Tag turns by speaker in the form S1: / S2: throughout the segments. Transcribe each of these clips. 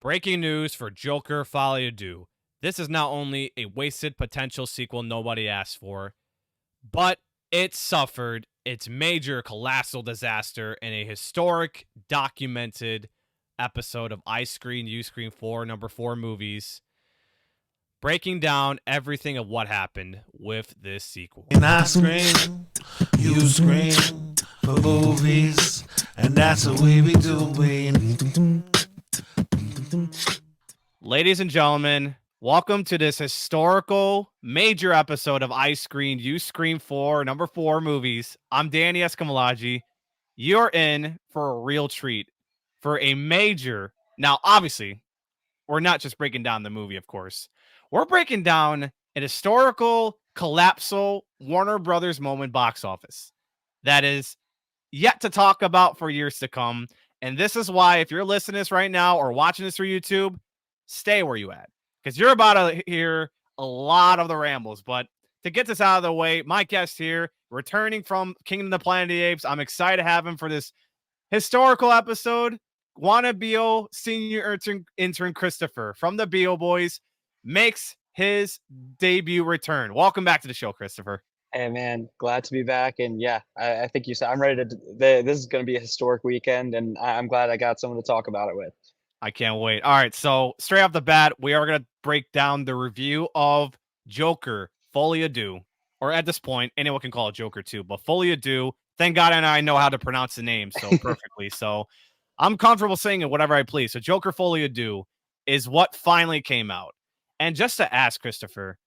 S1: Breaking news for Joker Folie Deux. This is not only a wasted potential sequel nobody asked for, but it suffered its major colossal disaster in a historic, documented episode of I Screen, You Screen 4, number 4 movies, breaking down everything of what happened with this sequel.
S2: And I scream, you scream for movies, and that's the way we do it.
S1: Ladies and gentlemen, welcome to this historical major episode of I Screen, You Screen 4, number 4 movies. I'm Danny Escamilaggi. You're in for a real treat for a major. Now, obviously, we're not just breaking down the movie, of course. We're breaking down an historical, collapsal Warner Brothers moment box office that is yet to talk about for years to come. And this is why, if you're listening to this right now or watching this through YouTube, stay where you at, because you're about to hear a lot of the rambles. But to get this out of the way, my guest here, returning from Kingdom of the Planet of the Apes, I'm excited to have him for this historical episode. Wanna B.O senior intern Christopher from the B.O Boys makes his debut return. Welcome back to the show, Christopher.
S3: Hey man, glad to be back. And yeah, I think you said I'm ready to. This is going to be a historic weekend, and I'm glad I got someone to talk about it with.
S1: I can't wait. All right, so straight off the bat, we are going to break down the review of Joker Folie Deux, or at this point, anyone can call it Joker too, but Folie Deux. Thank God, and I know how to pronounce the name so perfectly. So I'm comfortable saying it whatever I please. So Joker Folie Deux is what finally came out. And just to ask Christopher,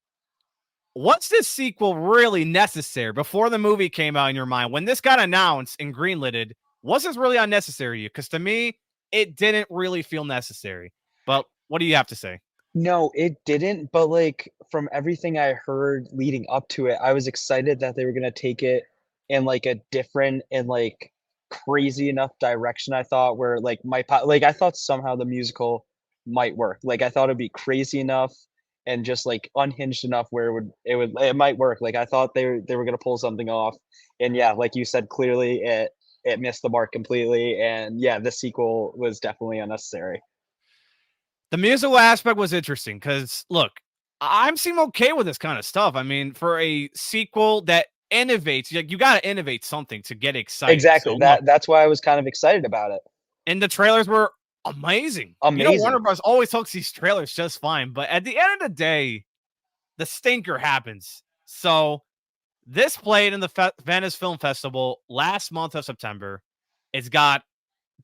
S1: was this sequel really necessary before the movie came out in your mind? When this got announced and greenlighted, was this really unnecessary to you? Because to me, it didn't really feel necessary. But what do you have to say?
S3: No, it didn't. But like from everything I heard leading up to it, I was excited that they were going to take it in like a different and like crazy enough direction. I thought where like I thought somehow the musical might work. Like I thought it'd be crazy enough and just like unhinged enough where it might work. Like I thought they were gonna pull something off. And yeah, like you said, clearly it missed the mark completely. And yeah, the sequel was definitely unnecessary.
S1: The musical aspect was interesting because, look, I'm seem okay with this kind of stuff. I mean, for a sequel that innovates, you got to innovate something to get excited.
S3: Exactly.
S1: So, look,
S3: That's why I was kind of excited about it.
S1: and the trailers were amazing.
S3: Amazing.
S1: Warner Bros. Always hooks these trailers just fine. But at the end of the day, the stinker happens. So this played in the Venice Film Festival last month of September. It's got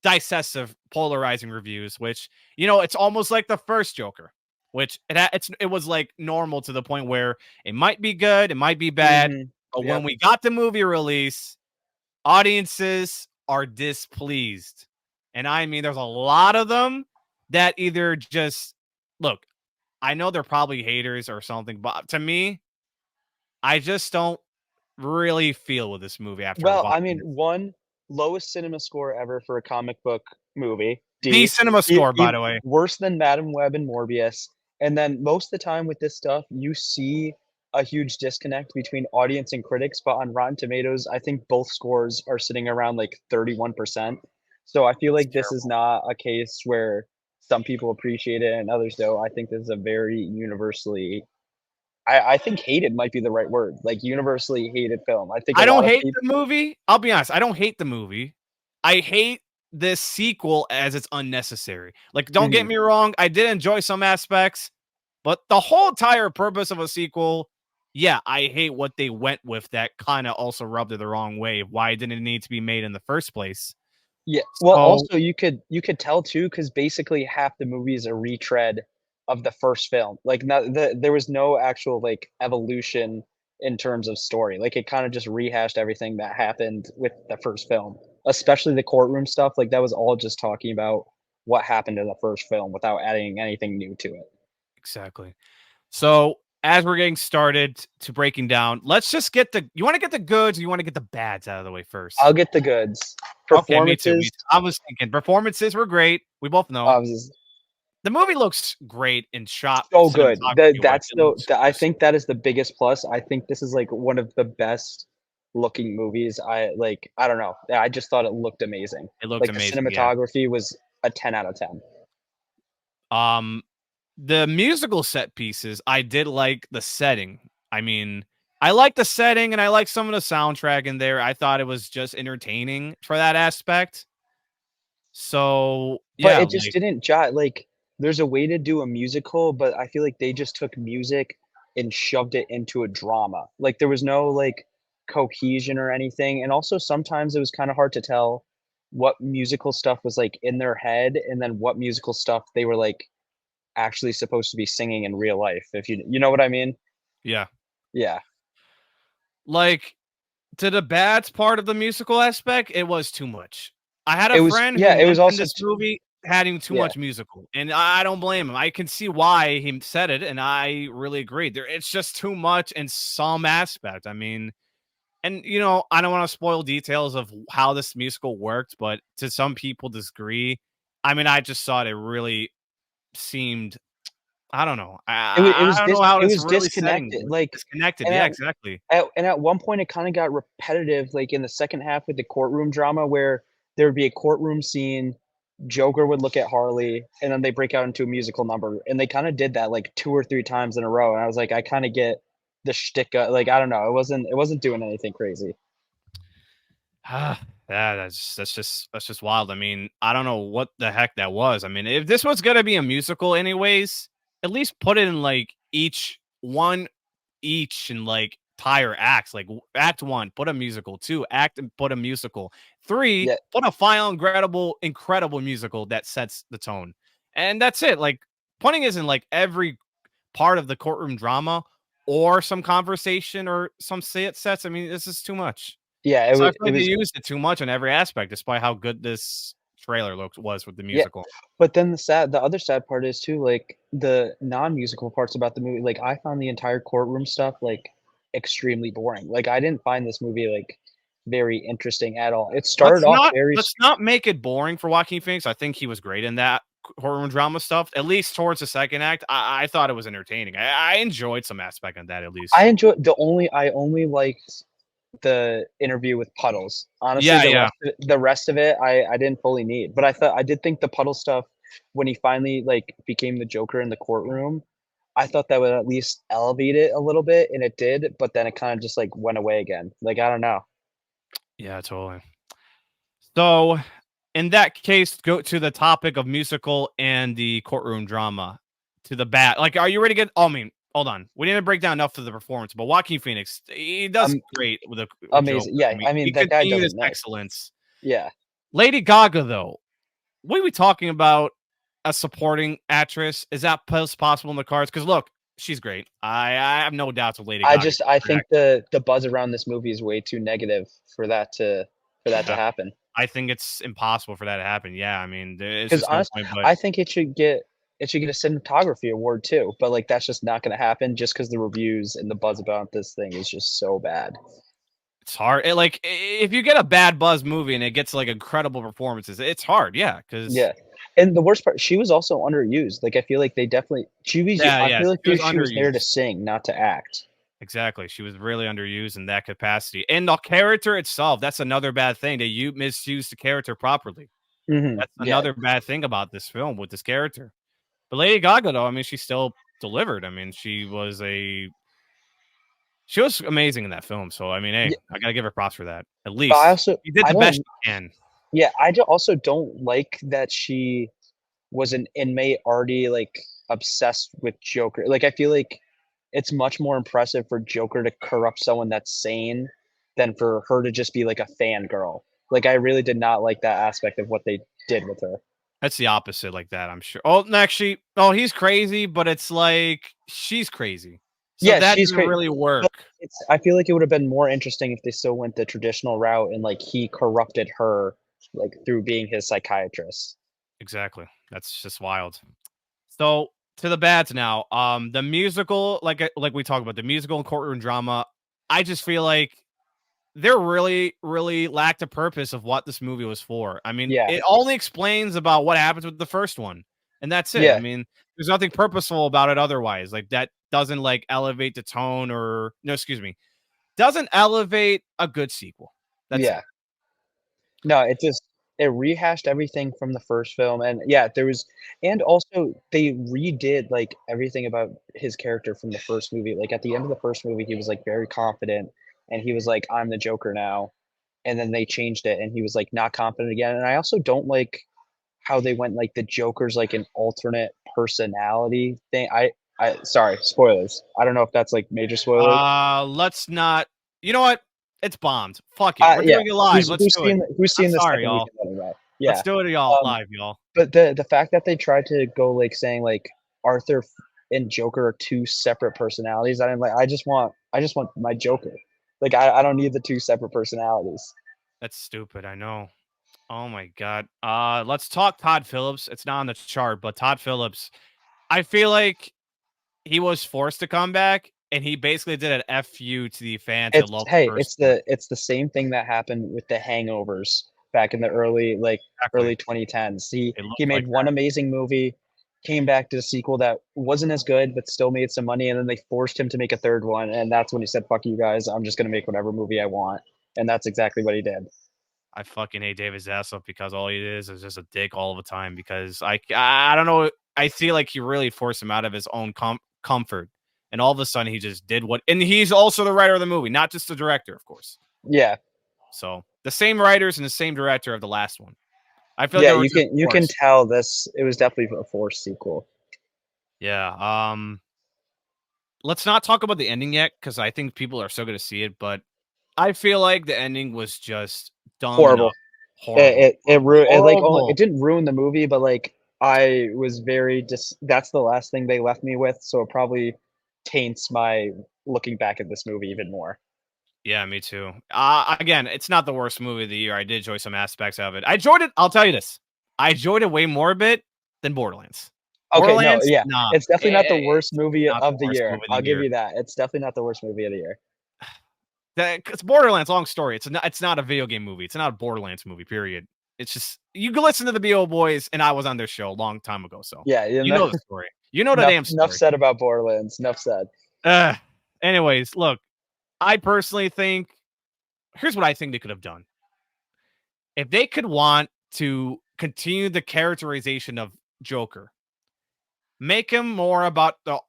S1: decisive, polarizing reviews, which, it's almost like the first Joker, which it was like normal to the point where it might be good, it might be bad.
S3: Mhm.
S1: But
S3: Yep.
S1: when we got the movie release, audiences are displeased. And I mean, there's a lot of them that either just look, I know they're probably haters or something, but to me, I just don't really feel with this movie after
S3: Well, I
S1: watching
S3: mean,
S1: it.
S3: one, lowest cinema score ever for a comic book movie.
S1: The
S3: D,
S1: cinema score, by the way.
S3: worse than Madam Web and Morbius. And then most of the time with this stuff, you see a huge disconnect between audience and critics. But on Rotten Tomatoes, I think both scores are sitting around like 31%. So I feel
S1: It's
S3: like this is
S1: terrible.
S3: not a case where some people appreciate it and others don't. I think this is a very universally, I think hated might be the right word, like universally hated film. I think a
S1: I don't
S3: lot of
S1: hate
S3: people.
S1: the movie. I'll be honest. I don't hate the movie. I hate this sequel as it's unnecessary. Like, don't get
S3: Mhm.
S1: me wrong. I did enjoy some aspects, but the whole entire purpose of a sequel, yeah, I hate what they went with that kind of also rubbed it the wrong way. Why didn't it need to be made in the first place?
S3: Yeah, well,
S1: So,
S3: also you could tell too, because basically half the movie is a retread of the first film. Like, there was no actual, like, evolution in terms of story. Like, it kinda just rehashed everything that happened with the first film, especially the courtroom stuff, like, that was all just talking about what happened in the first film without adding anything new to it.
S1: exactly. So, as we're getting started to breaking down, let's just get you want to get the goods or you want to get the bads out of the way first?
S3: I'll get the goods.
S1: Okay, me too. Me
S3: Performances,
S1: too. I was thinking performances were great. We both know
S3: was
S1: the movie looks great in shot
S3: so good.
S1: cinematography wise. It looks
S3: I
S1: just
S3: think that is the biggest plus. I think this is, like, one of the best looking movies. I don't know. I just thought it looked amazing.
S1: it looked
S3: Like, the
S1: amazing. Yeah,
S3: cinematography was a 10 out of 10.
S1: The musical set pieces, I did like the setting. I mean, I like the setting and I like some of the soundtrack in there. I thought it was just entertaining for that aspect. So
S3: But
S1: yeah,
S3: it just
S1: like
S3: didn't jive, like, there's a way to do a musical, but I feel like they just took music and shoved it into a drama. Like, there was no, like, cohesion or anything, and also sometimes it was kinda hard to tell what musical stuff was, like, in their head, and then what musical stuff they were, like, actually supposed to be singing in real life, if you know what I mean?
S1: yeah.
S3: Yeah.
S1: Like to the bad part of the musical aspect, it was too much. I had a
S3: It was
S1: friend who
S3: yeah, it was
S1: mentioned
S3: also
S1: this movie having too
S3: yeah.
S1: much musical, and I don't blame him. I can see why he said it, and I really agree. It's just too much in some aspect. I mean, and I don't want to spoil details of how this musical worked, but to some people disagree. I mean, I just thought it really seemed. I don't know. I don't know how
S3: It
S1: this
S3: was
S1: really setting
S3: disconnected, like,
S1: disconnected.
S3: and
S1: Yeah, exactly.
S3: at one point, it kinda got repetitive, like, in the second half with the courtroom drama where there would be a courtroom scene, Joker would look at Harley, and then they break out into a musical number, and they kinda did that, like, 2 or 3 times in a row, and I was like, "I kinda get the shtick," like, I don't know, it wasn't doing anything crazy.
S1: Yeah, that's just wild. I mean, I don't know what the heck that was. I mean, if this was gonna be a musical anyways, at least put it in like each in like entire acts. Like act one, put a musical. Two, act and put a musical. Three,
S3: Yeah,
S1: put a final incredible musical that sets the tone. And that's it. Like putting is in like every part of the courtroom drama or some conversation or some sets. I mean, this is too much.
S3: yeah,
S1: So I feel
S3: it
S1: like they
S3: was
S1: used it too much in every aspect, despite how good this trailer was with the
S3: yeah,
S1: musical.
S3: but then the other sad part is too, like, the non-musical parts about the movie, like, I found the entire courtroom stuff, like, extremely boring. Like, I didn't find this movie, like, very interesting at all. It started off very
S1: Let's not make it boring for Joaquin Phoenix. I think he was great in that horror and drama stuff. At least towards the second act, I thought it was entertaining. I enjoyed some aspect of that at least.
S3: I only liked the interview with Puddles. Honestly,
S1: Yeah, yeah,
S3: the rest of it, I didn't fully need, but I did think the Puddle stuff, when he finally, like, became the Joker in the courtroom, I thought that would at least elevate it a little bit, and it did, but then it kinda just, like, went away again. Like, I don't know.
S1: yeah, totally. So, in that case, go to the topic of musical and the courtroom drama. To the bat, like, are you ready to get? Oh, I mean, hold on. We didn't break down enough of the performance, but Joaquin Phoenix, he does
S3: Um,
S1: great with a Joker.
S3: amazing.
S1: I
S3: Yeah,
S1: mean,
S3: I mean,
S1: he
S3: that guy
S1: continued
S3: does
S1: his
S3: it nice.
S1: excellence.
S3: Yeah.
S1: Lady Gaga, though, what are we talking about? A supporting actress? Is that possible in the cards? Because look, she's great. I have no doubts with Lady Gaga.
S3: I think the buzz around this movie is way too negative for that to
S1: Yeah,
S3: happen.
S1: I think it's impossible for that to happen. Yeah, I mean, there's
S3: 'Cause
S1: just no
S3: honest
S1: point. But
S3: I think it should get a cinematography award too, but, like, that's just not gonna happen just because the reviews and the buzz about this thing is just so bad.
S1: it's hard. Like if you get a bad buzz movie and it gets like incredible performances, it's hard. Yeah, because
S3: Yeah, and the worst part, she was also underused, like, I feel like they definitely
S1: yeah,
S3: I
S1: yeah,
S3: feel like
S1: she was
S3: she was there to
S1: underused.
S3: sing, not to act.
S1: Exactly. She was really underused in that capacity. And the character itself, that's another bad thing that you misused the character properly.
S3: Mhm,
S1: That's
S3: yeah.
S1: another bad thing about this film with this character. But Lady Gaga, though, I mean, she still delivered. I mean, she was amazing in that film. So I mean, hey,
S3: Yeah,
S1: I gotta give her props for that. At
S3: but
S1: least she did
S3: I
S1: the best
S3: don't
S1: she can.
S3: yeah, also don't like that she was an inmate already, like, obsessed with Joker. Like, I feel like it's much more impressive for Joker to corrupt someone that's sane than for her to just be, like, a fangirl. Like, I really did not like that aspect of what they did with her.
S1: That's the opposite, like that, I'm sure. Oh, no, actually, oh, he's crazy, but it's like she's crazy. So
S3: Yeah,
S1: that
S3: she's
S1: didn't
S3: great,
S1: really
S3: but
S1: work.
S3: I feel like it would have been more interesting if they still went the traditional route and, like, he corrupted her, like, through being his psychiatrist.
S1: Exactly. That's just wild. So to the bads now. The musical, like we talked about, the musical and courtroom drama. I just feel like they're really lacked the purpose of what this movie was for. I mean,
S3: Yeah,
S1: it only explains about what happens with the first one, and that's it. I
S3: yeah,
S1: mean, there's nothing purposeful about it otherwise. Like that doesn't like elevate the tone or no, excuse me, doesn't elevate a good sequel. That's it.
S3: yeah. No, it rehashed everything from the first film, and yeah, there was and also they redid, like, everything about his character from the first movie, like, at the end of the first movie, he was, like, very confident, and he was like, "I'm the Joker now," and then they changed it, and he was, like, not confident again, and I also don't like how they went, like, the Joker's, like, an alternate personality thing. I sorry, spoilers. I don't know if that's, like, major spoilers.
S1: Let's not. You know what? It's bombed. Fuck it. We're
S3: Yeah,
S1: doing it live. Let's do it.
S3: who's
S1: I'm
S3: seen the
S1: sorry,
S3: second
S1: y'all.
S3: weekend anyway?
S1: Let's
S3: Yeah,
S1: do it, y'all,
S3: um,
S1: live, y'all.
S3: but the fact that they tried to go, like, saying, like, Arthur and Joker are 2 separate personalities, I didn't like I just want my Joker. Like, I don't need the 2 separate personalities.
S1: That's stupid. I know. Oh my god. Let's talk Todd Phillips. It's not on the chart, but Todd Phillips. I feel like he was forced to come back, and he basically did an FU to the fans that
S3: It's
S1: loved the
S3: hey,
S1: first one.
S3: it's the same thing that happened with The Hangovers back in the
S1: Exactly.
S3: early 2010s.
S1: It
S3: He
S1: looked like
S3: made one amazing movie, came back to a sequel that wasn't as good, but still made some money, and then they forced him to make a 3rd one, and that's when he said, "Fuck you guys, I'm just gonna make whatever movie I want," and that's exactly what he did.
S1: I fucking hate David Zaslav because all he is just a dick all the time. Because I don't know. I feel like he really forced him out of his own comfort, and all of a sudden he just did what. And he's also the writer of the movie, not just the director, of course.
S3: Yeah.
S1: So the same writers and the same director of the last one. I feel like
S3: Yeah,
S1: they were just
S3: you can
S1: forced.
S3: tell this it was definitely a forced sequel.
S1: Yeah. Let's not talk about the ending yet because I think people are still going to see it. But I feel like the ending was just dumb
S3: Horrible.
S1: enough. Horrible.
S3: It
S1: Horrible.
S3: didn't ruin the movie, but, like, I was very that's the last thing they left me with, so it probably taints my looking back at this movie even more.
S1: Yeah, me too. Again, it's not the worst movie of the year. I did enjoy some aspects of it. I enjoyed it. I'll tell you this. I enjoyed it way more a bit than Borderlands.
S3: Okay, no,
S1: Borderlands,
S3: yeah.
S1: nah.
S3: It's definitely not the worst
S1: It's
S3: movie
S1: not the
S3: of the
S1: worst
S3: year.
S1: movie of
S3: I'll
S1: the
S3: give
S1: year.
S3: you that. It's definitely not the worst movie of the year.
S1: It's Borderlands, long story. It's not a video game movie. It's not a Borderlands movie, period. It's just you can listen to the B.O. Boys, and I was on their show a long time ago. So
S3: Yeah,
S1: you know the story. You know the damn
S3: enough
S1: story.
S3: said about Borderlands. Enough said.
S1: Uh, anyways, look, I personally think here's what I think they could have done. If they could want to continue the characterization of Joker, make him more about the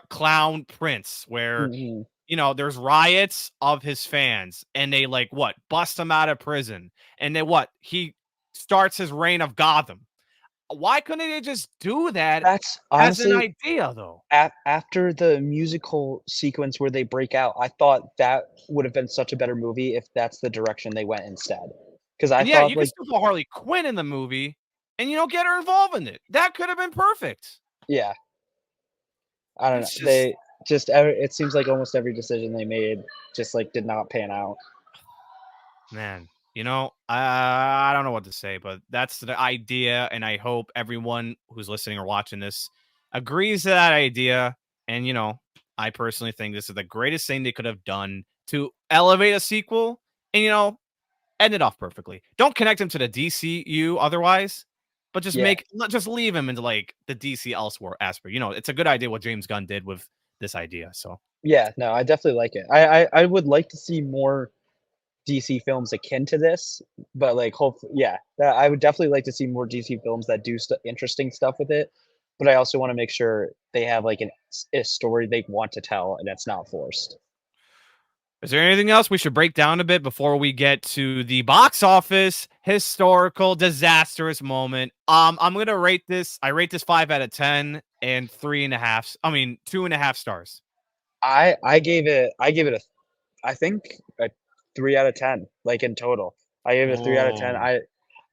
S1: clown prince, where
S3: Mhm.
S1: there's riots of his fans, and they like what bust him out of prison, and they what he starts his reign of Gotham. Why couldn't they just do that
S3: That's
S1: as an
S3: honestly
S1: idea, though?
S3: after the musical sequence where they break out, I thought that would have been such a better movie if that's the direction they went instead. Because I
S1: And yeah,
S3: thought,
S1: you could
S3: like,
S1: still put Harley Quinn in the movie, and get her involved in it. That could have been perfect.
S3: yeah, I don't know.
S1: It's just
S3: They just it seems like almost every decision they made just, like, did not pan out.
S1: Man, I don't know what to say, but that's the idea, and I hope everyone who's listening or watching this agrees to that idea. And I personally think this is the greatest thing they could have done to elevate a sequel, and end it off perfectly. Don't connect him to the DCU otherwise, but
S3: Yeah.
S1: just leave him into like the DC elsewhere aspect. It's a good idea what James Gunn did with this idea. So
S3: Yeah, no, I definitely like it. I would like to see more DC films akin to this, but, like, hopefully, yeah, I would definitely like to see more DC films that do interesting stuff with it, but I also wanna make sure they have, like, a story they want to tell and it's not forced.
S1: is there anything else we should break down a bit before we get to the box office historical disastrous moment? I'm gonna rate this. I rate this 5 out of 10 and 3.5. I mean 2.5 stars.
S3: I gave it a I think a 3 out of 10, like, in total. I gave it a 3 out of 10.
S1: Whoa.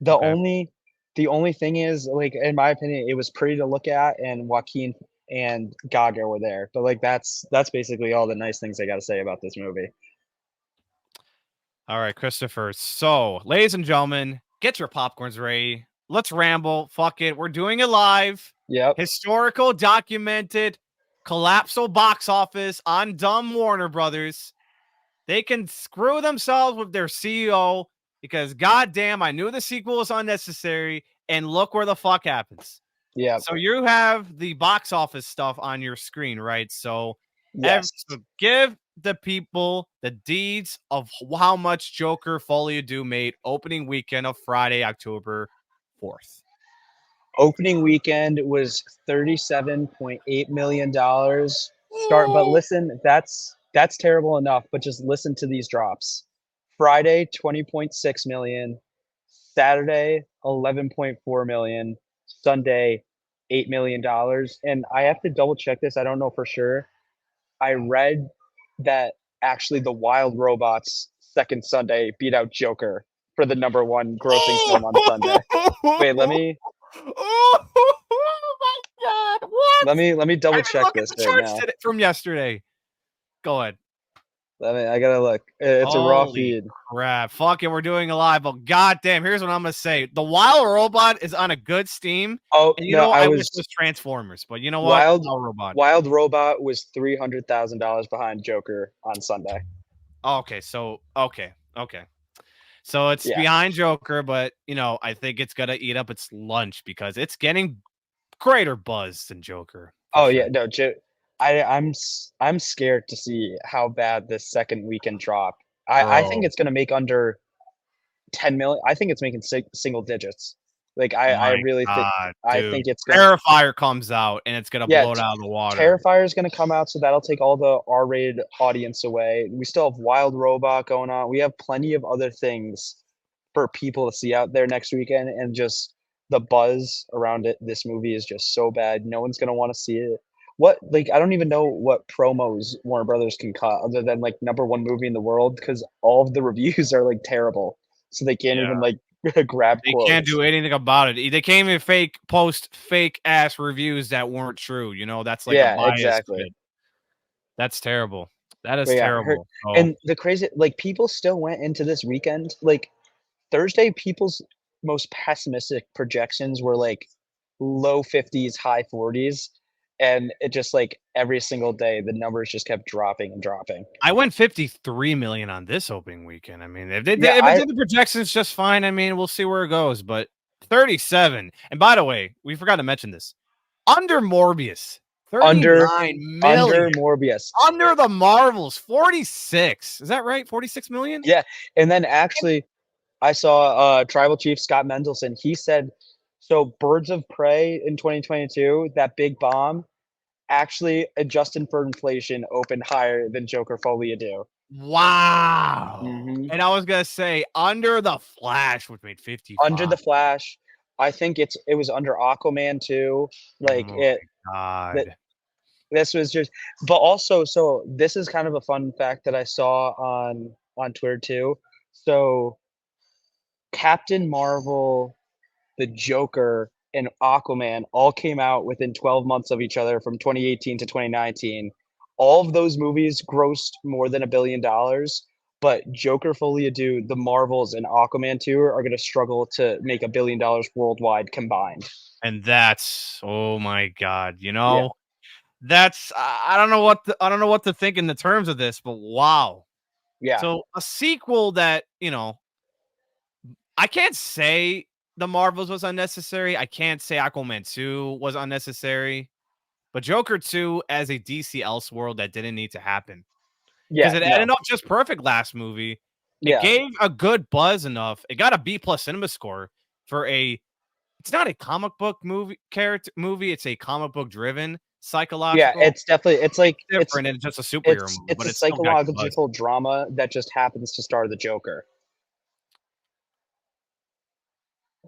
S3: The
S1: Okay.
S3: only the only thing is, like, in my opinion, it was pretty to look at, and Joaquin and Gaga were there, but, like, that's basically all the nice things I gotta say about this movie.
S1: All right, Christopher. So, ladies and gentlemen, get your popcorns ready. Let's ramble. Fuck it. We're doing it live.
S3: Yep.
S1: Historical, documented, collapsal box office on dumb Warner Brothers. They can screw themselves with their CEO because, goddamn, I knew the sequel was unnecessary. And look where the fuck happens.
S3: Yep.
S1: So, you have the box office stuff on your screen, right? So,
S3: Yes.
S1: So give the people the deeds of how much Joker Folie Do made opening weekend of Friday, October 4th.
S3: Opening weekend was $37.8 million. But listen, that's terrible enough, but just listen to these drops. Friday, 20.6 million. Saturday, 11.4 million. Sunday, $8 million. And I have to double check this. I don't know for sure. I read that actually the Wild Robots second Sunday beat out Joker for the number one grossing film on Sunday. Wait, let me
S1: Oh my god! What?
S3: let me double
S1: I didn't
S3: check
S1: look at
S3: this
S1: the
S3: right
S1: charts
S3: now.
S1: from yesterday. Go ahead.
S3: I gotta look. It's a raw
S1: Holy
S3: feed.
S1: crap! Fucking, we're doing a live. But goddamn, here's what I'm gonna say: the Wild Robot is on a good steam,
S3: Oh
S1: and
S3: no,
S1: I wish it was Transformers, but you know what?
S3: Wild
S1: Wild Robot.
S3: Wild Robot was $300,000 behind Joker on Sunday.
S1: Okay, so it's
S3: Yeah.
S1: behind Joker, but I think it's gonna eat up its lunch because it's getting greater buzz than Joker.
S3: Oh
S1: Sure.
S3: yeah, no, I'm scared to see how bad this second weekend drop. I think
S1: Bro.
S3: it's gonna make under 10 million. I think it's making single digits. Like I
S1: My
S3: really think
S1: God,
S3: I
S1: dude.
S3: think it's gonna
S1: Terrifier comes out and it's gonna
S3: yeah.
S1: blow it out of the water.
S3: Terrifier is gonna come out, so that'll take all the R-rated audience away. We still have Wild Robot going on. We have plenty of other things for people to see out there next weekend, and just the buzz around it. This movie is just so bad. No one's gonna want to see it. I don't even know what promos Warner Brothers can cut other than like number one movie in the world because all of the reviews are like terrible, so they can't even
S1: Yeah.
S3: like grab
S1: They
S3: quotes.
S1: can't do anything about it. They can't even post fake ass reviews that weren't true. That's like a
S3: Yeah,
S1: bias of
S3: exactly.
S1: it. That's terrible. That
S3: But
S1: is
S3: yeah,
S1: terrible. So,
S3: and the crazy like people still went into this weekend like Thursday, people's most pessimistic projections were like low 50s, high 40s, and it just like every single day the numbers just kept dropping and dropping.
S1: I went 53 million on this opening weekend. I mean, if
S3: Yeah,
S1: if it did the projections just fine, I mean, we'll see where it goes. But 37. And by the way, we forgot to mention this. Under Morbius,
S3: under
S1: 39
S3: under
S1: million.
S3: Morbius.
S1: Under the Marvels, 46. Is that right? 46 million?
S3: Yeah, and then actually I saw Tribal Chief Scott Mendelson. He said so Birds of Prey in 2022, that big bomb, actually adjusting for inflation opened higher than Joker Folie Do.
S1: Wow.
S3: Mhm.
S1: And I was gonna say Under the Flash, which made 55.
S3: Under the Flash, I think it was under Aquaman too.
S1: Oh
S3: Like
S1: my
S3: it that
S1: god.
S3: this was just but also so this is kind of a fun fact that I saw on Twitter too. So Captain Marvel, the Joker, and Aquaman all came out within 12 months of each other from 2018 to 2019. All of those movies grossed more than $1 billion, but Joker Folie Do, the Marvels, and Aquaman 2 are gonna struggle to make $1 billion worldwide combined.
S1: And that's, oh my god.
S3: Yeah,
S1: That's, I don't know I don't know what to think in the terms of this, but wow.
S3: yeah,
S1: So a sequel that, I can't say the Marvels was unnecessary. I can't say Aquaman 2 was unnecessary. But Joker 2 as a DC Elseworld that didn't need to happen. Because
S3: yeah,
S1: it ended
S3: no,
S1: up just perfect last movie. It
S3: yeah,
S1: gave a good buzz enough. It got a B+ cinema score for it's not a comic book movie, it's a comic book driven
S3: yeah,
S1: psychological.
S3: it's definitely it's like
S1: Different and it's just a superhero movie,
S3: it's
S1: but
S3: a
S1: it still got good buzz.
S3: psychological drama that just happens to star the Joker.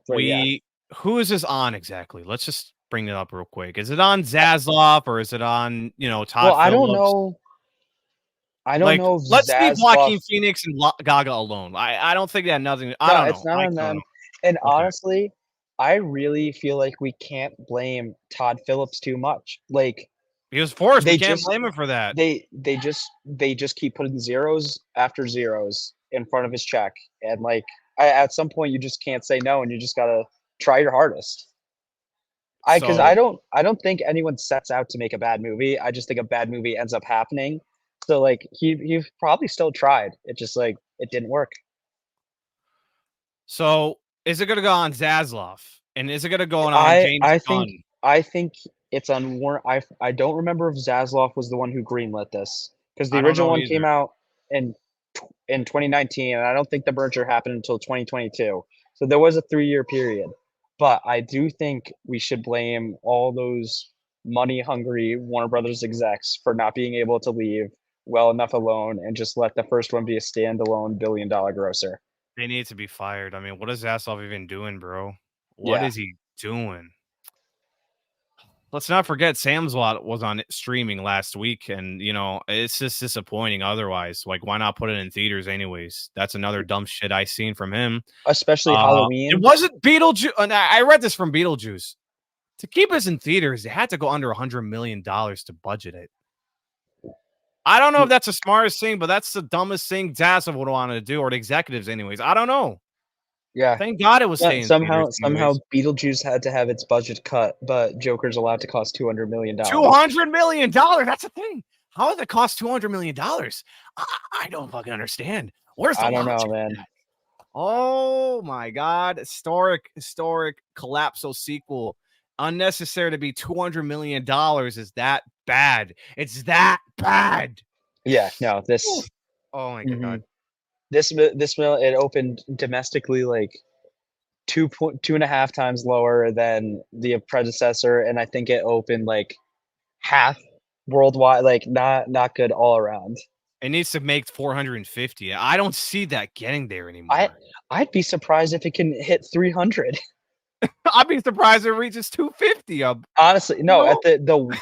S3: But yeah.
S1: Who is this on exactly? Let's just bring it up real quick. Is it on Zaslav or is it on,
S3: Well,
S1: Todd Phillips?
S3: I don't
S1: Like,
S3: know if
S1: let's leave
S3: Zaslav.
S1: Joaquin Phoenix and Gaga alone. I don't think that nothing. I
S3: No,
S1: don't know.
S3: it's not
S1: I
S3: on
S1: don't
S3: them,
S1: know.
S3: and
S1: Okay.
S3: honestly, I really feel like we can't blame Todd Phillips too much. Like,
S1: He was forced. We
S3: they
S1: can't
S3: just
S1: blame him for that.
S3: they just keep putting zeros after zeros in front of his check, and, like, at some point, you just can't say no, and you just gotta try your hardest. Because
S1: So
S3: I don't think anyone sets out to make a bad movie. I just think a bad movie ends up happening. So, like, he probably still tried. It just, like, it didn't work.
S1: so is it gonna go on Zaslav? And is it gonna go on James
S3: I
S1: Gunn?
S3: think I think It's on Warner. I don't remember if Zaslav was the one who greenlit this, because the
S1: I don't
S3: original
S1: know
S3: one
S1: either.
S3: came out in 2019, and I don't think the merger happened until 2022. So there was a 3-year period. But I do think we should blame all those money-hungry Warner Brothers execs for not being able to leave well enough alone and just let the first one be a standalone billion-dollar grosser.
S1: They need to be fired. I mean, what is Zaslav even doing, bro? What
S3: Yeah.
S1: is he doing? Let's not forget Sam's Lot was on streaming last week, and it's just disappointing otherwise. Like, why not put it in theaters anyways? That's another dumb shit I seen from him.
S3: Especially
S1: It
S3: Halloween.
S1: wasn't Beetlejuice, and I read this from Beetlejuice. To keep us in theaters, they had to go under $100 million to budget it. I don't know if that's the smartest thing, but that's the dumbest thing Zaslav would want to do, or the executives anyways. I don't know.
S3: Yeah.
S1: Thank God it was staying in
S3: Somehow
S1: theaters anyways.
S3: Beetlejuice had to have its budget cut, but Joker's allowed to cost $200 million.
S1: $200 million. That's the thing. How does it cost $200 million? I don't fucking understand. Where's the
S3: I don't know,
S1: logic in
S3: man.
S1: that? Oh my God. Historic Collapso sequel. Unnecessary to be $200 million. Is that bad? It's that bad.
S3: Yeah, no, this.
S1: Oh my God.
S3: This film, it opened domestically like 2.5 times lower than the predecessor, and I think it opened like half worldwide. Like not good all around.
S1: It needs to make 450. I don't see that getting there anymore.
S3: I'd be surprised if it can hit 300.
S1: I'd be surprised if it reaches 250.
S3: Honestly, no.
S1: No?
S3: At the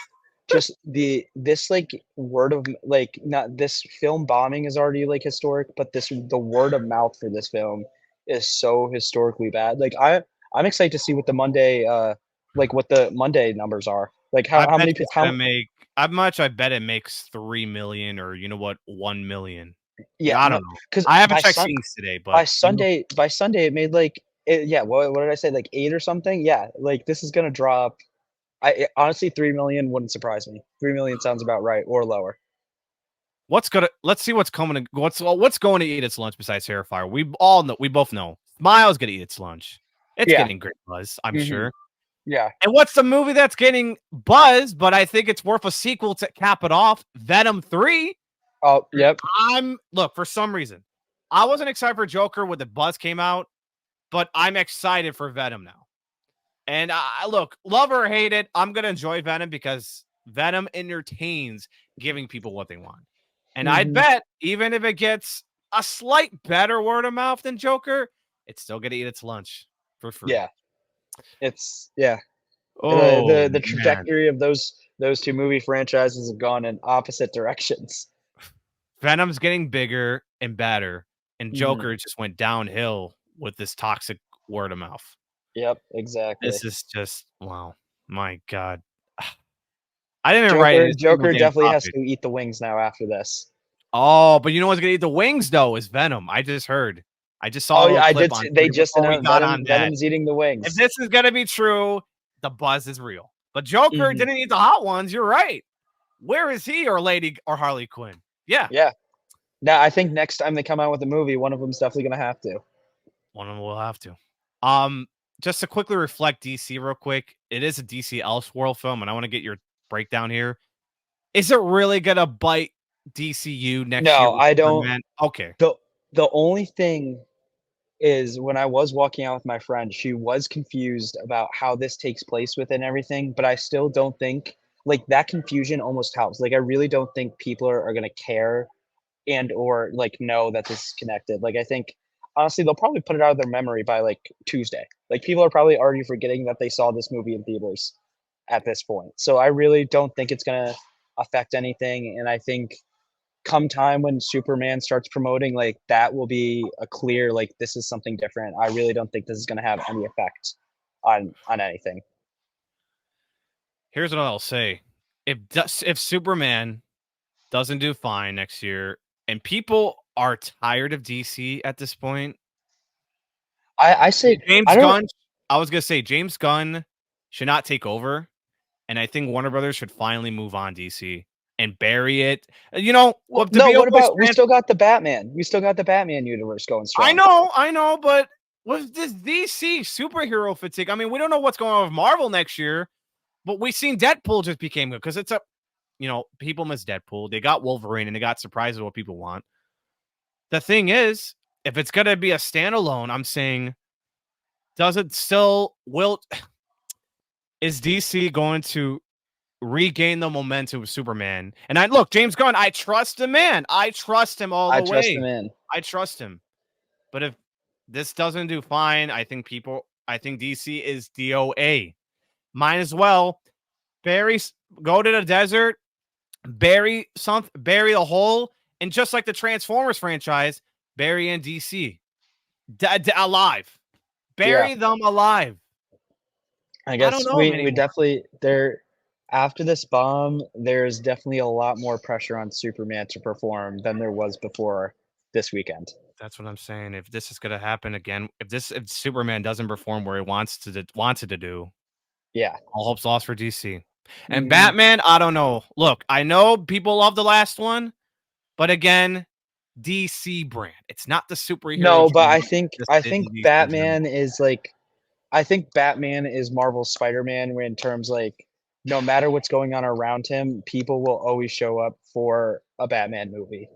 S3: just this like word of like not this film bombing is already like historic, but the word of mouth for this film is so historically bad. Like I'm excited to see what the Monday numbers are. Like how many
S1: I bet it makes 3 million or 1 million.
S3: Yeah,
S1: I don't know.
S3: because
S1: I haven't checked things today, but
S3: by Sunday it made like what did I say, like 8 or something? Yeah, like this is gonna drop. Honestly, 3 million wouldn't surprise me. 3 million sounds about right, or lower.
S1: let's see what's coming. What's going to eat its lunch besides Terrifier? We both know Smile's gonna eat its lunch. It's getting great buzz, I'm sure.
S3: Yeah.
S1: And what's the movie that's getting buzz, but I think it's worth a sequel to cap it off? Venom 3.
S3: Oh, yep.
S1: Look, for some reason, I wasn't excited for Joker when the buzz came out, but I'm excited for Venom now. And look, love or hate it, I'm going to enjoy Venom because Venom entertains giving people what they want. And I'd bet even if it gets a slight better word of mouth than Joker, it's still going to eat its lunch for free.
S3: Yeah.
S1: Oh,
S3: the trajectory of those two movie franchises have gone in opposite directions.
S1: Venom's getting bigger and better, and Joker just went downhill with this toxic word of mouth.
S3: Yep, exactly.
S1: This is just wow. My God. I didn't even write it.
S3: Joker definitely has to eat the wings now after this.
S1: Oh, but you know what's gonna eat the wings though is Venom. I just heard. I just saw.
S3: Oh yeah, I did. They just
S1: announced
S3: Venom's eating the wings.
S1: If this is gonna be true, the buzz is real. But Joker didn't eat the hot ones. You're right. Where is he or Harley Quinn? Yeah.
S3: Yeah. Now I think next time they come out with a movie, one of them's definitely gonna have to.
S1: One of them will have to. Just to quickly reflect DC real quick. It is a DC Elseworld film, and I want to get your breakdown here. Is it really gonna bite DCU next year?
S3: No, I don't.
S1: Okay.
S3: The only thing is when I was walking out with my friend, she was confused about how this takes place within everything, but I still don't think like that confusion almost helps. Like I really don't think people are gonna care and or like know that this is connected. Like I think honestly they'll probably put it out of their memory by like Tuesday. Like people are probably already forgetting that they saw this movie in theaters at this point. So I really don't think it's gonna affect anything. And I think come time when Superman starts promoting, like that will be a clear like this is something different. I really don't think this is gonna have any effect on anything.
S1: Here's what I'll say: if Superman doesn't do fine next year, and people are tired of DC at this point,
S3: I say
S1: Gunn. I was gonna say James Gunn should not take over, and I think Warner Brothers should finally move on DC and bury it. You know,
S3: what about we still got the Batman? We still got the Batman universe going strong.
S1: I know, but with this DC superhero fatigue, I mean, we don't know what's going on with Marvel next year. But we seen Deadpool just became good because it's a, people miss Deadpool. They got Wolverine and they got surprised at what people want. The thing is, if it's gonna be a standalone, I'm saying, does it still is DC going to regain the momentum of Superman? And I look, James Gunn, I trust the man. I trust him all the
S3: I trust
S1: way.
S3: him in.
S1: I trust him. But if this doesn't do fine, I think DC is DOA. Might as well go to the desert, bury a hole, and just like the Transformers franchise, bury in DC. Alive. Bury them alive.
S3: I
S1: I
S3: guess
S1: don't know
S3: we
S1: anymore.
S3: definitely after this bomb, there's definitely a lot more pressure on Superman to perform than there was before this weekend.
S1: That's what I'm saying. If this is gonna happen again, if Superman doesn't perform where he wants it to do,
S3: Yeah.
S1: all hope's lost for DC. And
S3: Mhm.
S1: Batman, I don't know. Look, I know people love the last one, but again, DC brand. It's not the superhero.
S3: No, but
S1: genre.
S3: I
S1: It's
S3: think
S1: the DC genre.
S3: Batman is like I think Batman is Marvel's Spider-Man in terms like no matter what's going on around him, people will always show up for a Batman movie.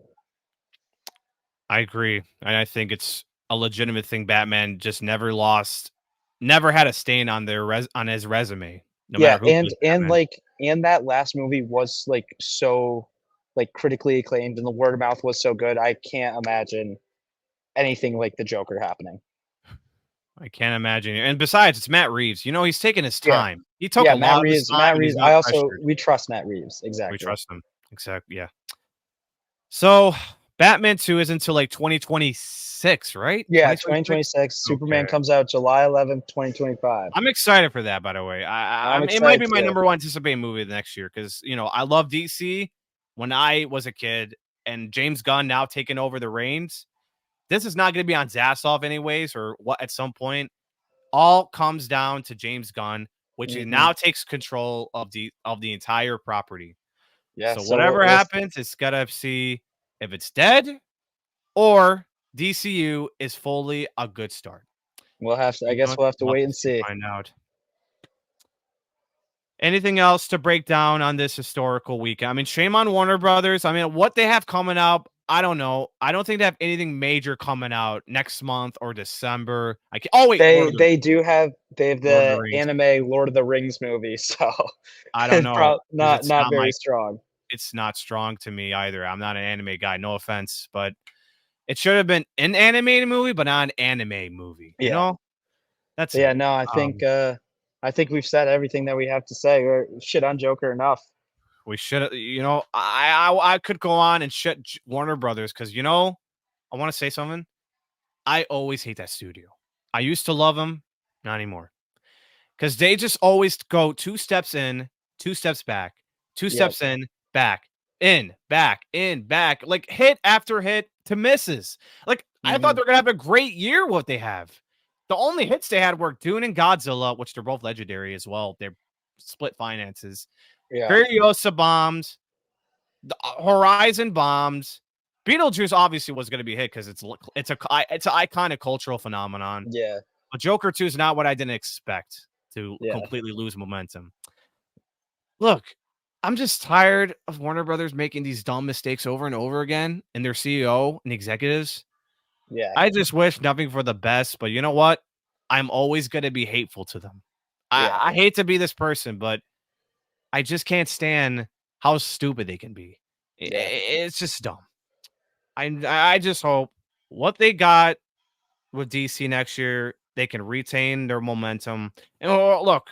S1: I agree. And I think it's a legitimate thing. Batman just never had a stain on on his resume, no
S3: Yeah,
S1: matter who plays Batman.
S3: and that last movie was like so like critically acclaimed and the word of mouth was so good. I can't imagine anything like the Joker happening.
S1: I can't imagine. And besides, it's Matt Reeves. He's taking his
S3: Yeah.
S1: time. He took
S3: Yeah,
S1: a lot of his time
S3: Matt
S1: and he's
S3: Reeves.
S1: not pressured.
S3: We trust Matt Reeves.
S1: We
S3: Exactly.
S1: trust him. Exactly. Yeah. So Batman 2 is until like 2026, right?
S3: Yeah,
S1: 2026?
S3: 2026. Superman
S1: Okay.
S3: comes out July 11th, 2025.
S1: I'm excited for that, by the way.
S3: I'm
S1: It might
S3: excited
S1: be my
S3: too.
S1: number one anticipated movie of the next year because I love DC when I was a kid, and James Gunn now taking over the reins. This is not going to be on Zassoff anyways, or what at some point. All comes down to James Gunn, which he now takes control of the entire property.
S3: Yeah,
S1: So
S3: so
S1: whatever happens, it's gotta see if it's dead or DCU is fully a good start.
S3: we'll have to. I
S1: We're
S3: guess
S1: going
S3: we'll have to
S1: to
S3: wait and see.
S1: find out. Anything else to break down on this historical weekend? I mean, shame on Warner Brothers. I mean, what they have coming up, I don't know. I don't think they have anything major coming out next month or December. Oh wait,
S3: They have
S1: Lord of the
S3: the
S1: Rings.
S3: anime Lord of the Rings movie, so
S1: I don't
S3: it's
S1: know because
S3: not very strong.
S1: it's not strong to me either. I'm not an anime guy. No offense, but it should have been an animated movie, but not an anime movie.
S3: Yeah.
S1: That's
S3: Yeah,
S1: it.
S3: no, I think we've said everything that we have to say. We're shit on Joker enough.
S1: We should, I could go on and shit Warner Brothers because I want to say something. I always hate that studio. I used to love them, not anymore, because they just always go 2 steps in, 2 steps back, 2 steps in, back, like hit after hit to misses. Like I thought they're gonna have a great year. What they have, the only hits they had were Dune and Godzilla, which they're both legendary as well. They're split finances.
S3: Yeah.
S1: Furiosa bombs, the Horizon bombs. Beetlejuice obviously was going to be hit because it's an iconic cultural phenomenon.
S3: Yeah.
S1: But Joker 2 is not what I didn't expect to
S3: Yeah.
S1: completely lose momentum. Look, I'm just tired of Warner Brothers making these dumb mistakes over and over again and their CEO and executives.
S3: Yeah.
S1: I just wish nothing for the best, but you know what? I'm always going to be hateful to them.
S3: Yeah.
S1: I hate to be this person, but I just can't stand how stupid they can be.
S3: Yeah.
S1: It's just dumb. I just hope what they got with DC next year, they can retain their momentum. And look,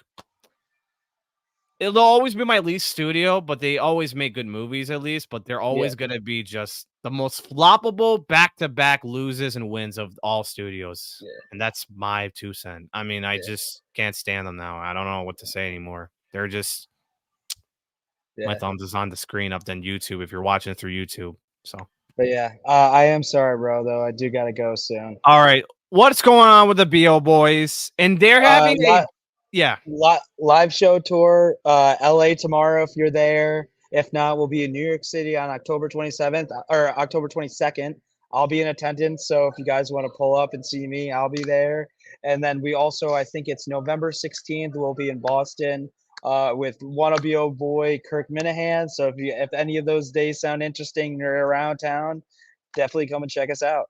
S1: it'll always be my least studio, but they always make good movies at least. But they're always going to be just the most floppable back-to-back loses and wins of all studios.
S3: Yeah.
S1: And that's my 2 cents. I mean, I just can't stand them now. I don't know what to say anymore. They're just my thumbs is on the screen up on YouTube if you're watching it through YouTube. So,
S3: but yeah, I am sorry, bro. Though I do gotta go soon.
S1: all right, what's going on with the B.O Boys? And they're having
S3: live show tour, LA tomorrow if you're there. If not, we'll be in New York City on October 27th or October 22nd. I'll be in attendance, so if you guys want to pull up and see me, I'll be there. And then we also, I think it's November 16th, we'll be in Boston. with wannabe old boy KIRK MINIHANE. So if any of those days sound interesting or around town, definitely come and check us out.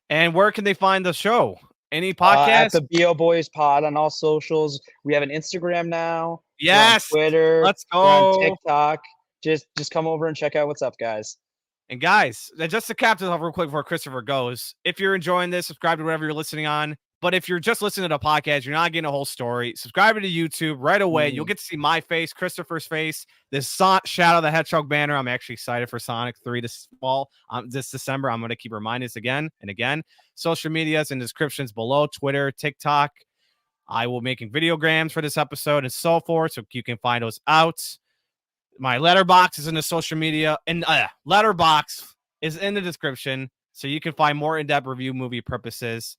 S1: And where can they find the show? Any
S3: At
S1: podcast?
S3: the B.O Boys Pod on all socials. We have an Instagram now.
S1: Yes.
S3: We're on Twitter.
S1: Let's
S3: We're on
S1: go.
S3: TikTok. Just come over and check out what's up, guys.
S1: And guys, just to cap this off real quick before Christopher goes, if you're enjoying this, subscribe to whatever you're listening on. But if you're just listening to the podcast, you're not getting a whole story, subscribe to YouTube right away. You'll get to see my face, Christopher's face, this Shadow the Hedgehog banner. I'm actually excited for Sonic 3 this fall. This December, I'm going to keep reminding us again and again. Social medias and descriptions below, Twitter, TikTok. I will be making videograms for this episode and so forth, so you can find those out. My Letterboxd is in the social media, and Letterboxd is in the description, so you can find more in-depth review movie purposes.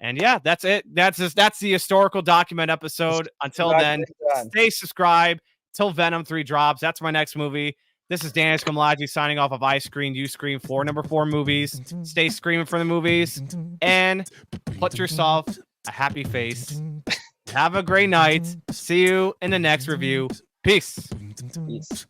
S1: And yeah, that's it. That's the historical document episode. Until then, stay subscribed till Venom 3 drops. That's my next movie. This is Dan Skamlaji signing off of I Screen, You Scream 4, number 4 movies. Stay screaming for the movies and put yourself a happy face. Have a great night. See you in the next review. Peace.
S3: Peace.